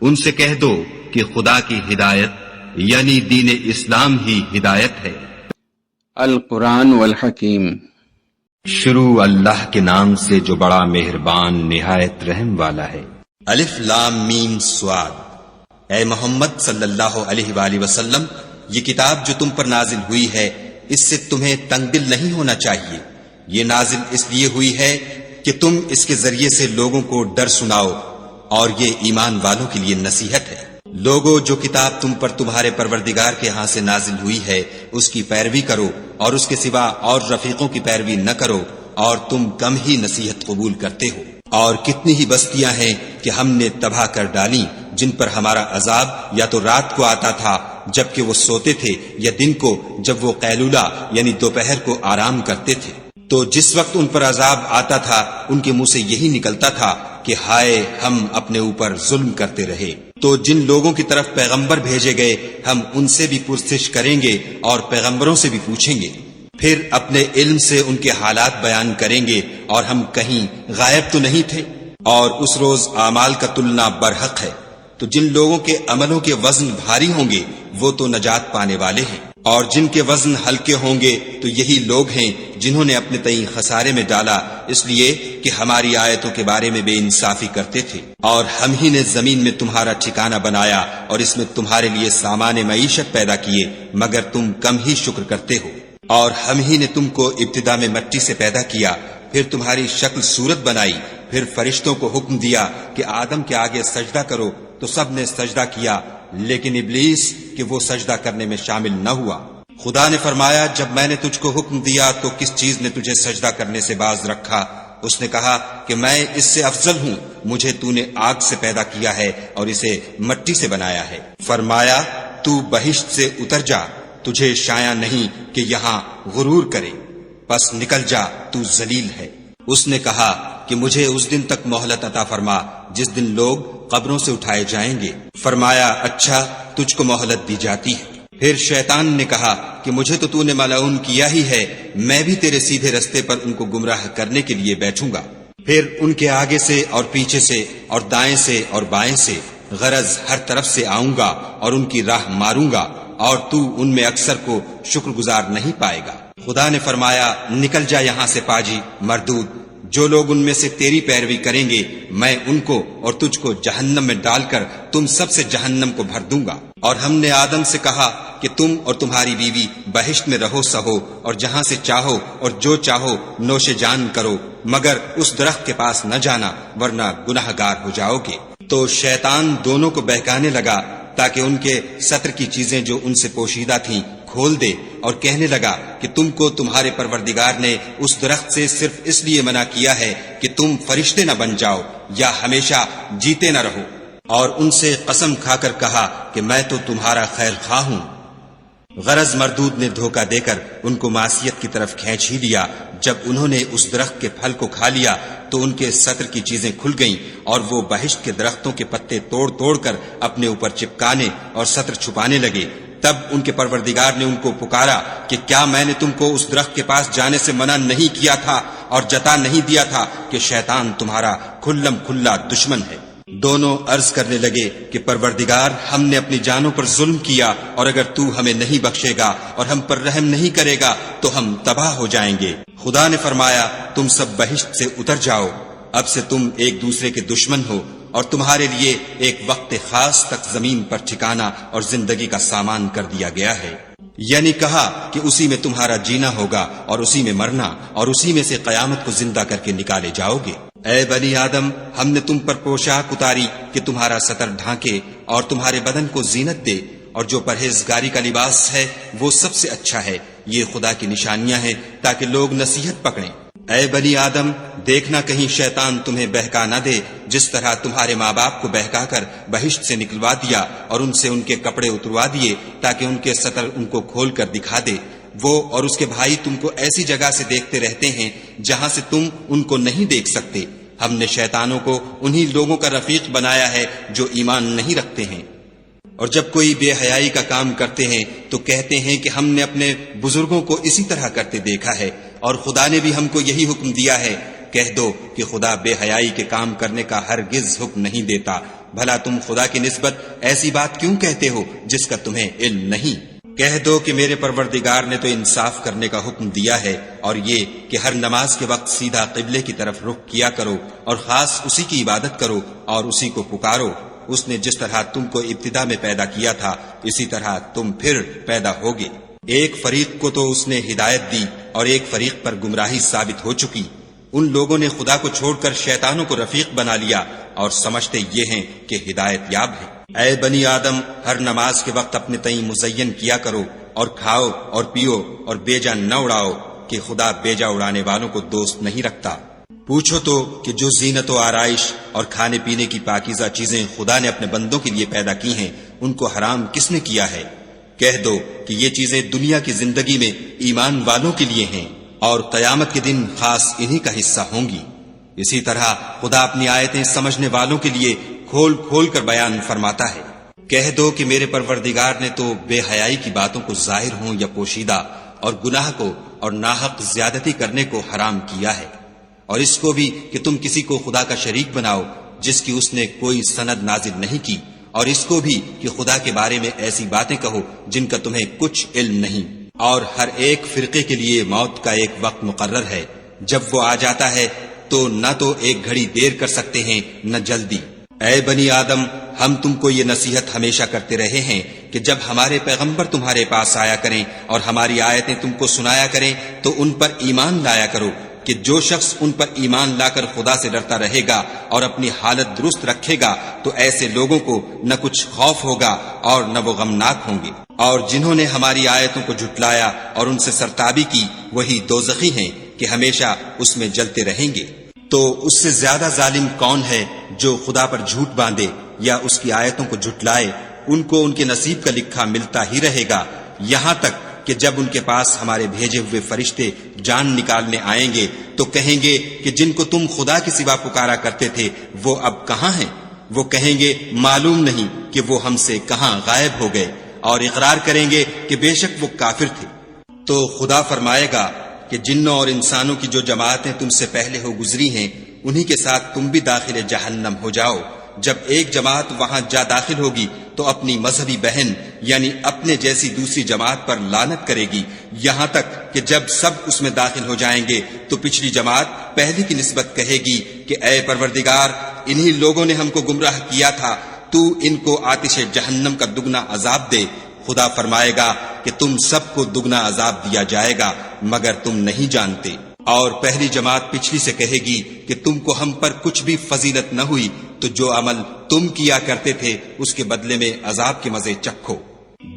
ان سے کہہ دو کہ خدا کی ہدایت یعنی دین اسلام ہی ہدایت ہے۔ القرآن والحکیم۔ شروع اللہ کے نام سے جو بڑا مہربان نہایت رحم والا ہے۔ الف لام میم صاد۔ اے محمد صلی اللہ علیہ وآلہ وسلم، یہ کتاب جو تم پر نازل ہوئی ہے اس سے تمہیں تنگ دل نہیں ہونا چاہیے۔ یہ نازل اس لیے ہوئی ہے کہ تم اس کے ذریعے سے لوگوں کو ڈر سناؤ، اور یہ ایمان والوں کے لیے نصیحت ہے۔ لوگو، جو کتاب تم پر تمہارے پروردگار کے ہاں سے نازل ہوئی ہے اس کی پیروی کرو، اور اس کے سوا اور رفیقوں کی پیروی نہ کرو، اور تم کم ہی نصیحت قبول کرتے ہو۔ اور کتنی ہی بستیاں ہیں کہ ہم نے تباہ کر ڈالی، جن پر ہمارا عذاب یا تو رات کو آتا تھا جبکہ وہ سوتے تھے، یا دن کو جب وہ قیلولہ یعنی دوپہر کو آرام کرتے تھے۔ تو جس وقت ان پر عذاب آتا تھا ان کے منہ سے یہی نکلتا تھا کہ ہائے، ہم اپنے اوپر ظلم کرتے رہے۔ تو جن لوگوں کی طرف پیغمبر بھیجے گئے ہم ان سے بھی پرسش کریں گے اور پیغمبروں سے بھی پوچھیں گے، پھر اپنے علم سے ان کے حالات بیان کریں گے، اور ہم کہیں غائب تو نہیں تھے۔ اور اس روز اعمال کا تلنا برحق ہے، تو جن لوگوں کے عملوں کے وزن بھاری ہوں گے وہ تو نجات پانے والے ہیں، اور جن کے وزن ہلکے ہوں گے تو یہی لوگ ہیں جنہوں نے اپنے تئیں خسارے میں ڈالا، اس لیے کہ ہماری آیتوں کے بارے میں بے انصافی کرتے تھے۔ اور ہم ہی نے زمین میں تمہارا ٹھکانہ بنایا اور اس میں تمہارے لیے سامان معیشت پیدا کیے، مگر تم کم ہی شکر کرتے ہو۔ اور ہم ہی نے تم کو ابتدا میں مٹی سے پیدا کیا، پھر تمہاری شکل صورت بنائی، پھر فرشتوں کو حکم دیا کہ آدم کے آگے سجدہ کرو، تو سب نے سجدہ کیا، لیکن ابلیس کہ وہ سجدہ کرنے میں شامل نہ ہوا۔ خدا نے فرمایا، جب میں نے تجھ کو حکم دیا تو کس چیز نے تجھے سجدہ کرنے سے باز رکھا؟ اس نے کہا کہ میں اس سے افضل ہوں، مجھے تو نے آگ سے پیدا کیا ہے اور اسے مٹی سے بنایا ہے۔ فرمایا، تو بہشت سے اتر جا، تجھے شایع نہیں کہ یہاں غرور کرے، پس نکل جا، تو ذلیل ہے۔ اس نے کہا کہ مجھے اس دن تک مہلت عطا فرما جس دن لوگ قبروں سے اٹھائے جائیں گے۔ فرمایا، اچھا، تجھ کو مہلت دی جاتی ہے۔ پھر شیطان نے کہا کہ مجھے تو نے ملعون کیا ہی ہے، میں بھی تیرے سیدھے رستے پر ان کو گمراہ کرنے کے لیے بیٹھوں گا۔ پھر ان کے آگے سے اور پیچھے سے اور دائیں سے اور بائیں سے، غرض ہر طرف سے آؤں گا اور ان کی راہ ماروں گا، اور تو ان میں اکثر کو شکر گزار نہیں پائے گا۔ خدا نے فرمایا، نکل جا یہاں سے پاجی مردود، جو لوگ ان میں سے تیری پیروی کریں گے میں ان کو اور تجھ کو جہنم میں ڈال کر تم سب سے جہنم کو بھر دوں گا۔ اور ہم نے آدم سے کہا کہ تم اور تمہاری بیوی بہشت میں رہو سہو، اور جہاں سے چاہو اور جو چاہو نوش جان کرو، مگر اس درخت کے پاس نہ جانا ورنہ گناہ گار ہو جاؤ گے۔ تو شیطان دونوں کو بہکانے لگا تاکہ ان کے ستر کی چیزیں جو ان سے پوشیدہ تھیں کھول دے، اور کہنے لگا کہ تم کو تمہارے پروردگار نے اس درخت سے صرف اس لیے منع کیا ہے کہ تم فرشتے نہ بن جاؤ یا ہمیشہ جیتے نہ رہو۔ اور ان سے قسم کھا کر کہا کہ میں تو تمہارا خیر خواہ ہوں۔ غرض مردود نے دھوکہ دے کر ان کو معصیت کی طرف کھینچ ہی لیا۔ جب انہوں نے اس درخت کے پھل کو کھا لیا تو ان کے ستر کی چیزیں کھل گئیں، اور وہ بہشت کے درختوں کے پتے توڑ توڑ کر اپنے اوپر چپکانے اور ستر چھپانے لگے۔ تب ان کے پروردگار نے ان کو پکارا کہ کیا میں نے تم کو اس درخت کے پاس جانے سے منع نہیں کیا تھا اور جتا نہیں دیا تھا کہ شیطان تمہارا کھلم کھلا دشمن ہے؟ دونوں عرض کرنے لگے کہ پروردگار، ہم نے اپنی جانوں پر ظلم کیا، اور اگر تو ہمیں نہیں بخشے گا اور ہم پر رحم نہیں کرے گا تو ہم تباہ ہو جائیں گے۔ خدا نے فرمایا، تم سب بہشت سے اتر جاؤ، اب سے تم ایک دوسرے کے دشمن ہو، اور تمہارے لیے ایک وقت خاص تک زمین پر ٹھکانہ اور زندگی کا سامان کر دیا گیا ہے۔ یعنی کہا کہ اسی میں تمہارا جینا ہوگا اور اسی میں مرنا، اور اسی میں سے قیامت کو زندہ کر کے نکالے جاؤ گے۔ اے بنی آدم، ہم نے تم پر پوشاک اتاری کہ تمہارا ستر ڈھانکے اور تمہارے بدن کو زینت دے، اور جو پرہیزگاری کا لباس ہے وہ سب سے اچھا ہے۔ یہ خدا کی نشانیاں ہیں تاکہ لوگ نصیحت پکڑیں۔ اے بنی آدم، دیکھنا کہیں شیطان تمہیں بہکا نہ دے، جس طرح تمہارے ماں باپ کو بہکا کر بہشت سے نکلوا دیا اور ان سے ان کے کپڑے اتروا دیے تاکہ ان کے ستر ان کو کھول کر دکھا دے۔ وہ اور اس کے بھائی تم کو ایسی جگہ سے دیکھتے رہتے ہیں جہاں سے تم ان کو نہیں دیکھ سکتے۔ ہم نے شیطانوں کو انہی لوگوں کا رفیق بنایا ہے جو ایمان نہیں رکھتے ہیں، اور جب کوئی بے حیائی کا کام کرتے ہیں تو کہتے ہیں کہ ہم نے اپنے بزرگوں کو اسی طرح کرتے دیکھا ہے، اور خدا نے بھی ہم کو یہی حکم دیا ہے۔ کہہ دو کہ خدا بے حیائی کے کام کرنے کا ہرگز حکم نہیں دیتا، بھلا تم خدا کی نسبت ایسی بات کیوں کہتے ہو جس کا تمہیں علم نہیں؟ کہہ دو کہ میرے پروردگار نے تو انصاف کرنے کا حکم دیا ہے، اور یہ کہ ہر نماز کے وقت سیدھا قبلے کی طرف رخ کیا کرو اور خاص اسی کی عبادت کرو اور اسی کو پکارو۔ اس نے جس طرح تم کو ابتدا میں پیدا کیا تھا اسی طرح تم پھر پیدا ہوگے۔ ایک فریق کو تو اس نے ہدایت دی اور ایک فریق پر گمراہی ثابت ہو چکی۔ ان لوگوں نے خدا کو چھوڑ کر شیطانوں کو رفیق بنا لیا اور سمجھتے یہ ہیں کہ ہدایت یاب ہے۔ اے بنی آدم، ہر نماز کے وقت اپنے تئیں مزین کیا کرو اور کھاؤ اور پیو اور بیجا نہ اڑاؤ کہ خدا بیجا اڑانے والوں کو دوست نہیں رکھتا۔ پوچھو تو کہ جو زینت و آرائش اور کھانے پینے کی پاکیزہ چیزیں خدا نے اپنے بندوں کے لیے پیدا کی ہیں ان کو حرام کس نے کیا ہے؟ کہہ دو کہ یہ چیزیں دنیا کی زندگی میں ایمان والوں کے لیے ہیں اور قیامت کے دن خاص انہی کا حصہ ہوں گی۔ اسی طرح خدا اپنی آیتیں سمجھنے والوں کے لیے کھول کھول کر بیان فرماتا ہے۔ کہہ دو کہ میرے پروردگار نے تو بے حیائی کی باتوں کو ظاہر ہوں یا پوشیدہ اور گناہ کو اور ناحق زیادتی کرنے کو حرام کیا ہے، اور اس کو بھی کہ تم کسی کو خدا کا شریک بناؤ جس کی اس نے کوئی سند نازل نہیں کی، اور اس کو بھی کہ خدا کے بارے میں ایسی باتیں کہو جن کا تمہیں کچھ علم نہیں۔ اور ہر ایک فرقے کے لیے موت کا ایک وقت مقرر ہے، جب وہ آ جاتا ہے تو نہ تو ایک گھڑی دیر کر سکتے ہیں نہ جلدی۔ اے بنی آدم، ہم تم کو یہ نصیحت ہمیشہ کرتے رہے ہیں کہ جب ہمارے پیغمبر تمہارے پاس آیا کریں اور ہماری آیتیں تم کو سنایا کریں تو ان پر ایمان لایا کرو، کہ جو شخص ان پر ایمان لا کر خدا سے ڈرتا رہے گا اور اپنی حالت درست رکھے گا تو ایسے لوگوں کو نہ کچھ خوف ہوگا اور نہ وہ غمناک ہوں گے۔ اور جنہوں نے ہماری آیتوں کو جھٹلایا اور ان سے سرتابی کی وہی دوزخی ہیں کہ ہمیشہ اس میں جلتے رہیں گے۔ تو اس سے زیادہ ظالم کون ہے جو خدا پر جھوٹ باندھے یا اس کی آیتوں کو جھٹلائے؟ ان کو ان کے نصیب کا لکھا ملتا ہی رہے گا، یہاں تک کہ جب ان کے پاس ہمارے بھیجے ہوئے فرشتے جان نکالنے آئیں گے تو کہیں گے کہ جن کو تم خدا کے سوا پکارا کرتے تھے وہ اب کہاں ہیں؟ وہ کہیں گے معلوم نہیں کہ وہ ہم سے کہاں غائب ہو گئے، اور اقرار کریں گے کہ بے شک وہ کافر تھے۔ تو خدا فرمائے گا کہ جنوں اور انسانوں کی جو جماعتیں تم سے پہلے ہو گزری ہیں انہی کے ساتھ تم بھی داخل جہنم ہو جاؤ۔ جب ایک جماعت وہاں جا داخل ہوگی تو اپنی مذہبی بہن یعنی اپنے جیسی دوسری جماعت پر لعنت کرے گی، یہاں تک کہ جب سب اس میں داخل ہو جائیں گے تو پچھلی جماعت پہلی کی نسبت کہے گی کہ اے پروردگار، انہی لوگوں نے ہم کو گمراہ کیا تھا، تو ان کو آتش جہنم کا دگنا عذاب دے۔ خدا فرمائے گا کہ تم سب کو دگنا عذاب دیا جائے گا مگر تم نہیں جانتے۔ اور پہلی جماعت پچھلی سے کہے گی کہ تم کو ہم پر کچھ بھی فضیلت نہ ہوئی، تو جو عمل تم کیا کرتے تھے اس کے بدلے میں عذاب کے مزے چکھو۔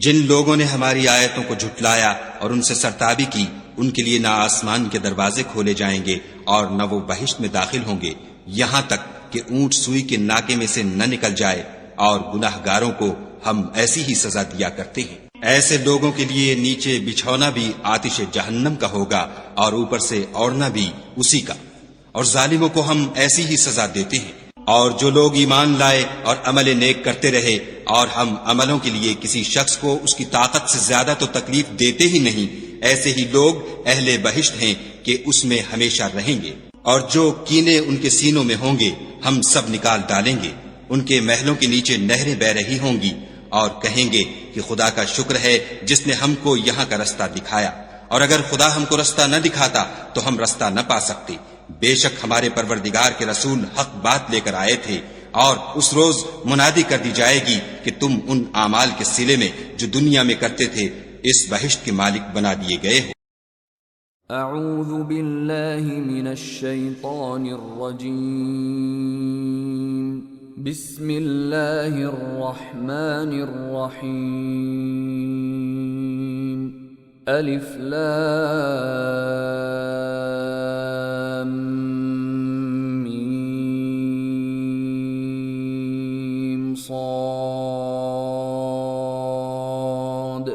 جن لوگوں نے ہماری آیتوں کو جھٹلایا اور ان سے سرتابی کی ان کے لیے نہ آسمان کے دروازے کھولے جائیں گے اور نہ وہ بہشت میں داخل ہوں گے، یہاں تک کہ اونٹ سوئی کے ناکے میں سے نہ نکل جائے، اور گناہ گاروں کو ہم ایسی ہی سزا دیا کرتے ہیں۔ ایسے لوگوں کے لیے نیچے بچھونا بھی آتش جہنم کا ہوگا اور اوپر سے اوڑھنا بھی اسی کا، اور ظالموں کو ہم ایسی ہی سزا دیتے ہیں۔ اور جو لوگ ایمان لائے اور عمل نیک کرتے رہے اور ہم عملوں کے لیے کسی شخص کو اس کی طاقت سے زیادہ تو تکلیف دیتے ہی نہیں، ایسے ہی لوگ اہل بہشت ہیں کہ اس میں ہمیشہ رہیں گے۔ اور جو کینے ان کے سینوں میں ہوں گے ہم سب نکال ڈالیں گے، ان کے محلوں کے نیچے نہریں بہ رہی ہوں گی، اور کہیں گے کہ خدا کا شکر ہے جس نے ہم کو یہاں کا رستہ دکھایا، اور اگر خدا ہم کو رستہ نہ دکھاتا تو ہم رستہ نہ پا سکتے۔ بے شک ہمارے پروردگار کے رسول حق بات لے کر آئے تھے، اور اس روز منادی کر دی جائے گی کہ تم ان اعمال کے صلے میں جو دنیا میں کرتے تھے اس بہشت کے مالک بنا دیے گئے ہو۔ اعوذ باللہ من الشیطان الرجیم، بسم اللہ الرحمن الرحیم، الف لام میم صاد،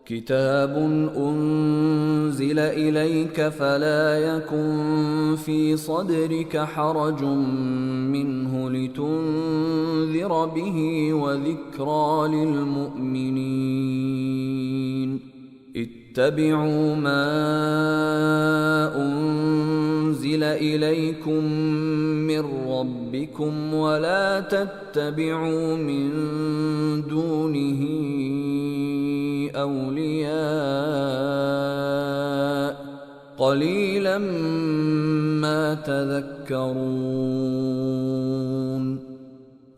کتاب انزل الیک فلا یکن فی صدرک حرج منہ لتنذر به وذکرى للمؤمنین، اتبعوا ما انزل أنزل إليكم من ربكم ولا تتبعوا من دونه أولياء قليلا ما تذكرون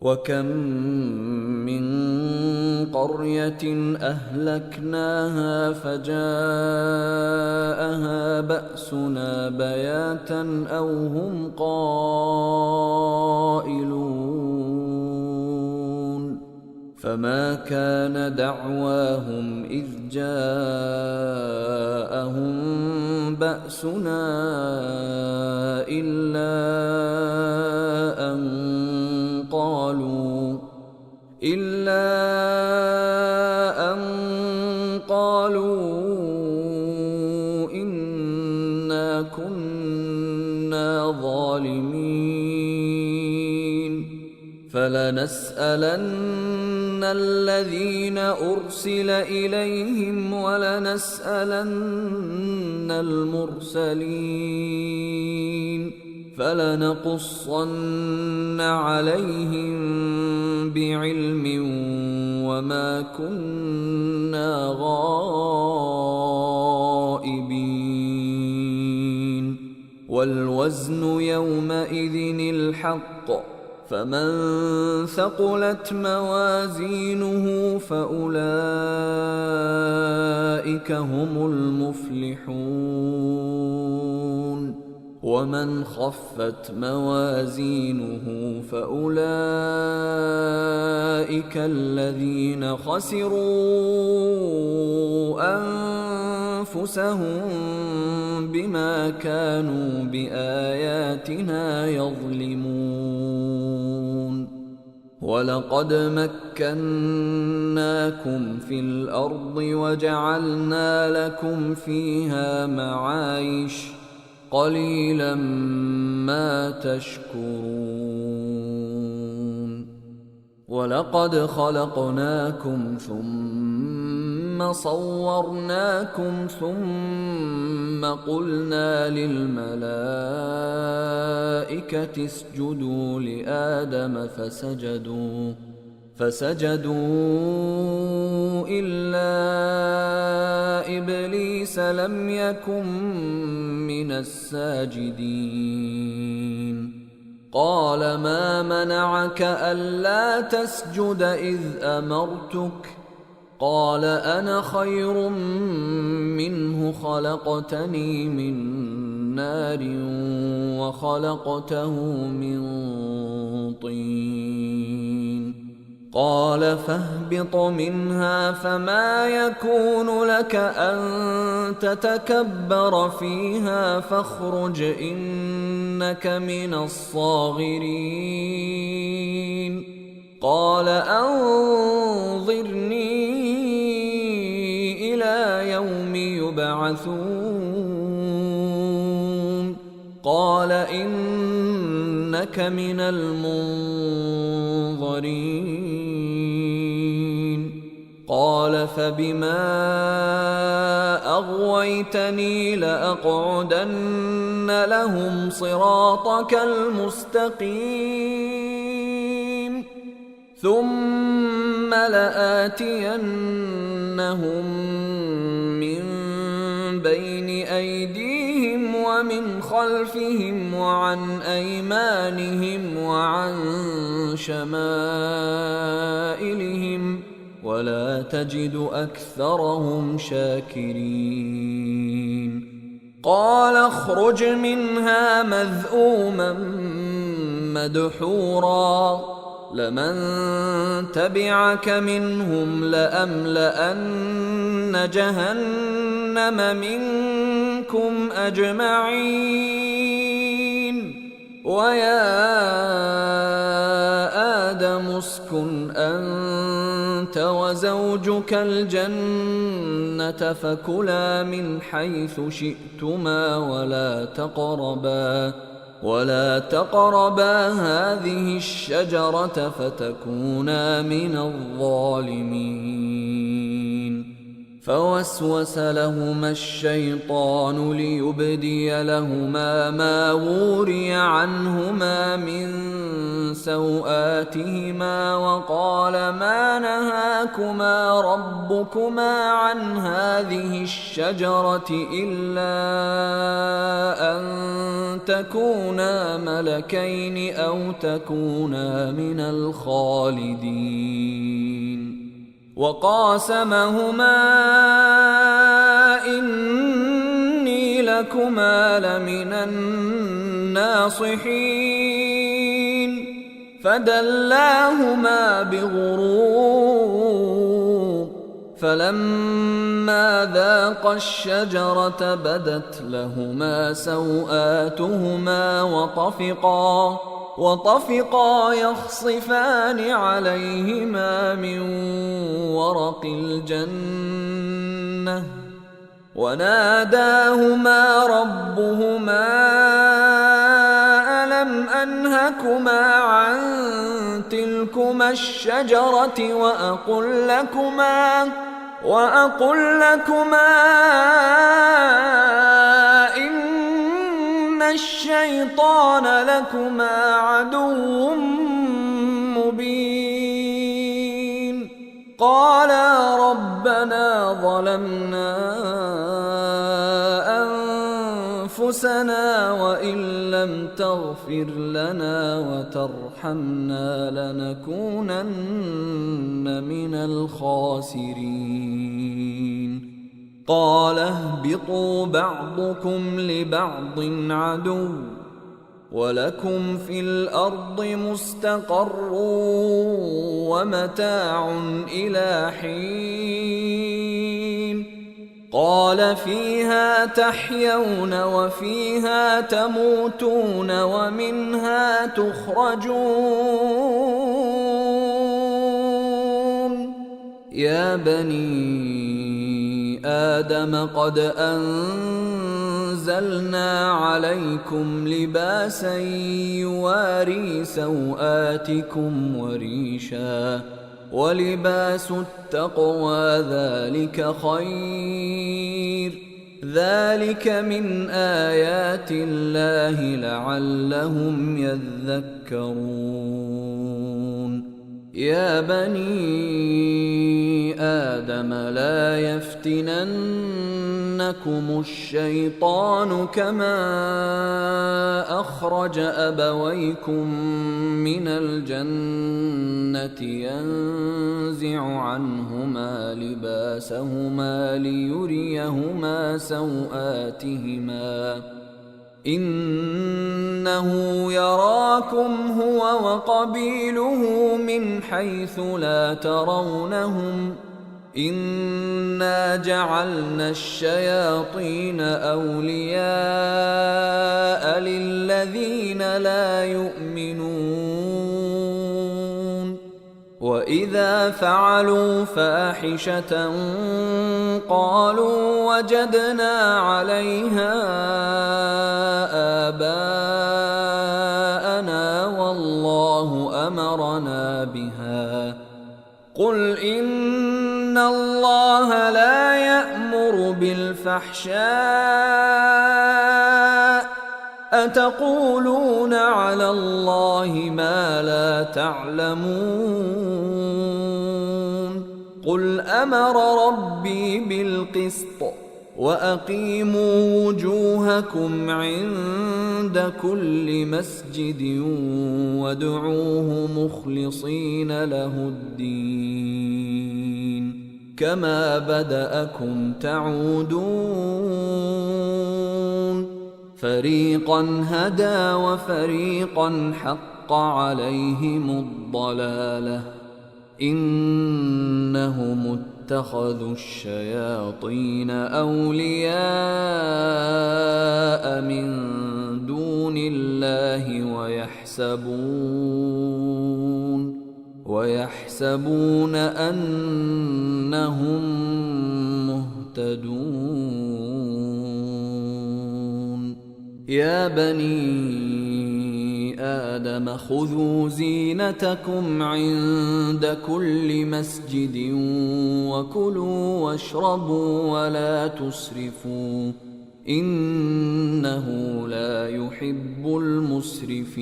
وكم من قرية أهلكناها فجاءها بأسنا بياتا أو هم قائلون فما كان دعواهم إذ جاءهم بأسنا إلا أن قالوا إنا كنا ظالمين فلنسألن الذين أرسل إليهم ولنسألن المرسلين فلنقصن عليهم بعلم وما كنا غائبين والوزن يومئذ الحق فمن ثقلت موازينه فأولئك هم المفلحون ومن خفت موازينه فأولئك الذين خسروا أنفسهم بما كانوا بآياتنا يظلمون ولقد مكناكم في الأرض وجعلنا لكم فيها معايش قليلا ما تشكرون ولقد خلقناكم ثم صورناكم ثم قلنا للملائكة اسجدوا لآدم فسجدوا إلا إبليس لم يكن من الساجدين قال ما منعك ألا تسجد إذ أمرتك قال أنا خير منه خلقتني من نار وخلقته من طين قال فاهبط منها فما يكون لك أن تتكبر فيها فاخرج إنك من الصاغرين قال أنظرني إلى يوم يبعثون قال إنك من المنظرين قال فبما أغويتني لأقعدن لهم صراطك المستقيم ثم لآتينهم من بين أيديهم ومن خلفهم وعن أيمانهم وعن شمائلهم ولا تجد أكثرهم شاكرين قال اخرج منها مذءوما مدحورا لمن تبعك منهم لأملأن جهنم منكم أجمعين ويا آدم اسكن أنت وزوجك الجنة فكلا من حيث شئتما ولا تقربا هذه الشجرة فتكونا من الظالمين فوسوس لهما الشيطان ليبدي لهما ما وري عنهما من سوآتهما وقال ما نهاكما ربكما عن هذه الشجرة إلا أن تكونا ملكين أو تكونا من الخالدين وقاسمهما إني لكما لمن الناصحين فدلاهما بغرور فلما ذاقا الشجرة بدت لهما سوآتهما وطفقا يخصفان عليهما من ورق الجنة وناداهما ربهما ألم أنهكما عن تلكما الشجرة وأقل لكما إن الشيطان لكما عدو مبين قالا ربنا ظلمنا أنفسنا وإن لم تغفر لنا وترحمنا لنكونن من الخاسرين قال اهبطوا بعضكم لبعض عدو ولكم في الأرض مستقر ومتاع إلى حين قال فيها تحيون وفيها تموتون ومنها تخرجون يا بني آدم قد أنزلنا عليكم لباسا يواري سوآتكم وريشا ولباس التقوى ذلك خير ذلك من آيات الله لعلهم يذكرون يا بني آدم لا يفتننكم الشيطان كما أخرج أبويكم من الجنة ينزع عنهما لباسهما ليريهما سوآتهما إنه يراكم هو وقبيله من حيث لا ترونهم إنا جعلنا الشياطين أولياء للذين لا يؤمنون وإذا فعلوا فاحشة قالوا وجدنا عليها آباءنا والله أمرنا بها قل إن الله لا يأمر بالفحشاء أتقولون على الله ما لا تعلمون قل أمر ربي بالقسط وأقيموا وجوهكم عند كل مسجد وادعوه مخلصين له الدين كما بدأكم تعودون فريقا هدى وفريقا حق عليهم الضلالة إنهم اتخذوا الشياطين أولياء من دون الله ويحسبون أنهم مهتدون يا بني آدم خذوا زينتكم عند كل مسجد وكلوا واشربوا ولا تسرفوا إنه لا يحب المسرفين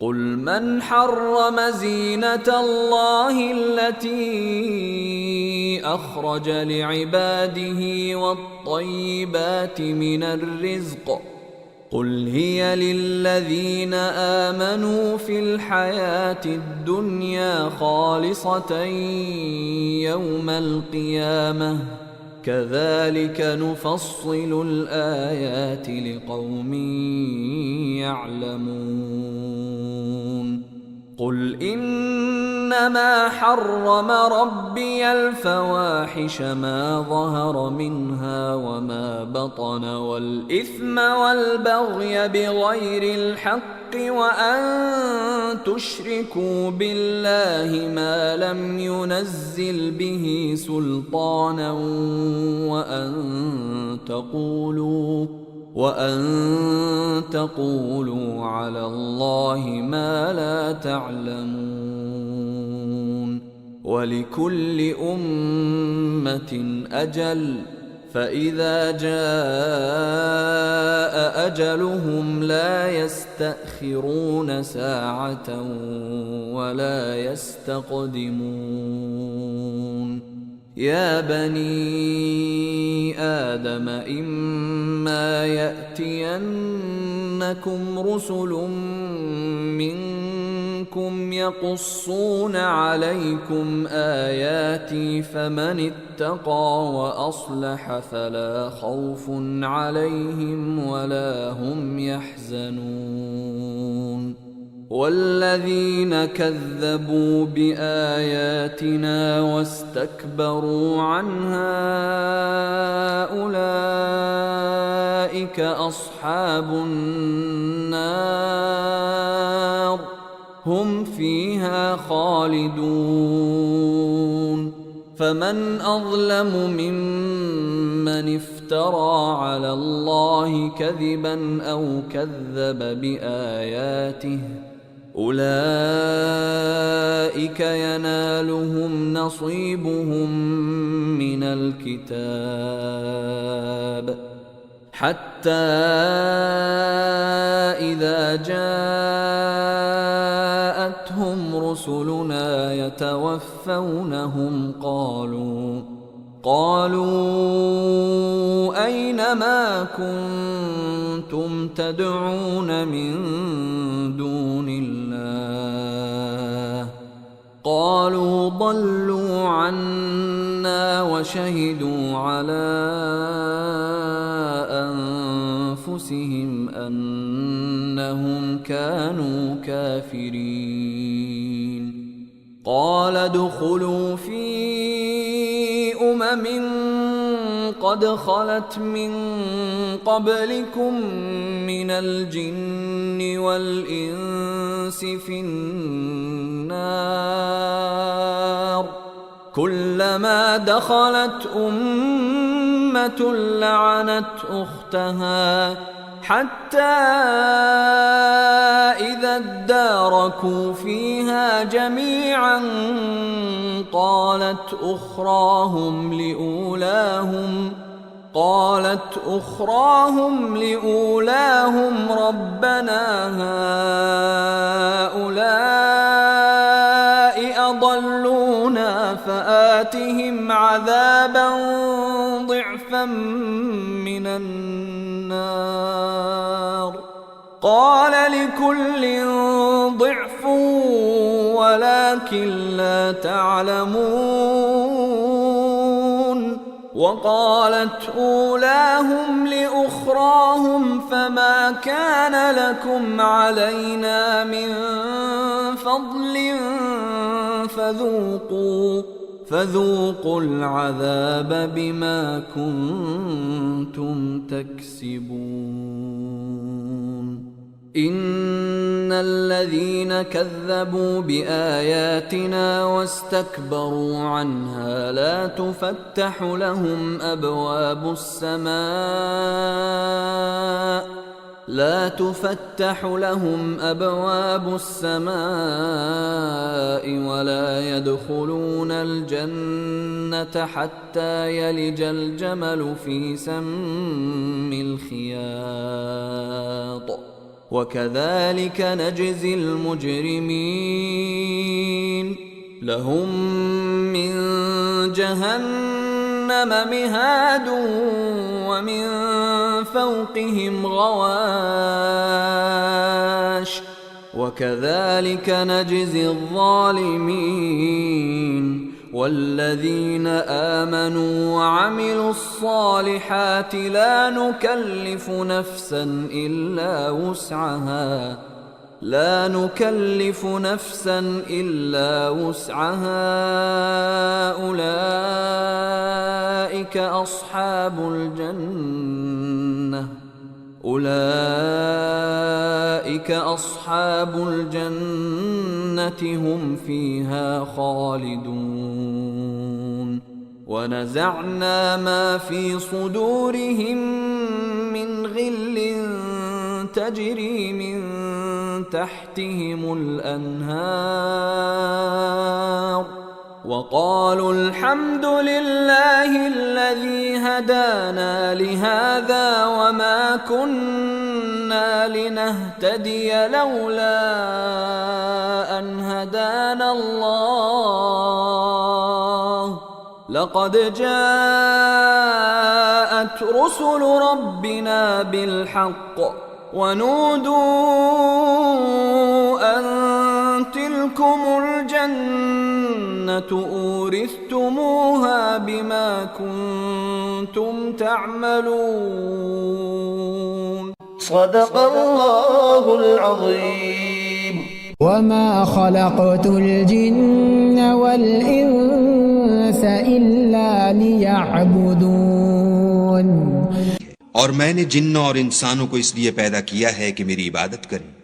قل من حرم زينة الله التي أخرج لعباده والطيبات من الرزق قل هي للذين آمنوا في الحياة الدنيا خالصة يوم القيامة كذلك نفصل الآيات لقوم يعلمون قل إنما حرم ربي الفواحش ما ظهر منها وما بطن والإثم والبغي بغير الحق وأن تشركوا بالله ما لم ينزل به سلطانا وأن تقولوا على الله ما لا تعلمون ولكل أمة أجل فإذا جاء أجلهم لا يستأخرون ساعة ولا يستقدمون يا بني آدم إما يأتينكم رسل منكم يقصون عليكم آياتي فمن اتقى وأصلح فلا خوف عليهم ولا هم يحزنون والذين كذبوا بآياتنا واستكبروا عنها أولئك أصحاب النار هم فيها خالدون فمن أظلم ممن افترى على الله كذبا أو كذب بآياته أولئك ينالهم نصيبهم من الكتاب حتى إذا جاءتهم رسلنا يتوفونهم قالوا أين ما كنتم تدعون من دون الله قالوا ضلوا عنا وشهدوا على أنفسهم أنهم كانوا كافرين قال ادخلوا في قد خلت من قبلكم من الجن والإنس في النار كلما دخلت أمة لعنت أختها حتى إذا اداركوا فيها جميعا قالت أخراهم لأولاهم ربنا هؤلاء أضلونا فآتهم عذابا ضعفا من النار قال لكل ضعف ولكن لا تعلمون وقالت أولاهم لأخراهم فما كان لكم علينا من فضل فذوقوا العذاب بما كنتم تكسبون إن الذين كذبوا بآياتنا واستكبروا عنها لا تفتح لهم أبواب السماء لا تفتح لهم أبواب السماء ولا يدخلون الجنة حتى يلج الجمل في سم الخياط وكذلك نجزي المجرمين لهم من جهنم مهاد ومن فوقهم غواش وكذلك نجزي الظالمين والذين آمنوا وعملوا الصالحات لا نكلف نفسا إلا وسعها أولئك أصحاب الجنة هم فيها خالدون ونزعنا ما في صدورهم من غل تجري من تحتهم الأنهار وقالوا الحمد لله الذي هدانا لهذا وما كنا لنهتدي لولا أن هدانا الله لقد جاءت رسل ربنا بالحق ونودوا أن تلكم الجنة أورثتموها بما كنتم تعملون صدق الله العظيم. وما خلقت الجن والإنس إلا ليعبدون और मैंने जिन्न और इंसानों को इसलिए पैदा किया है कि मेरी इबादत करें।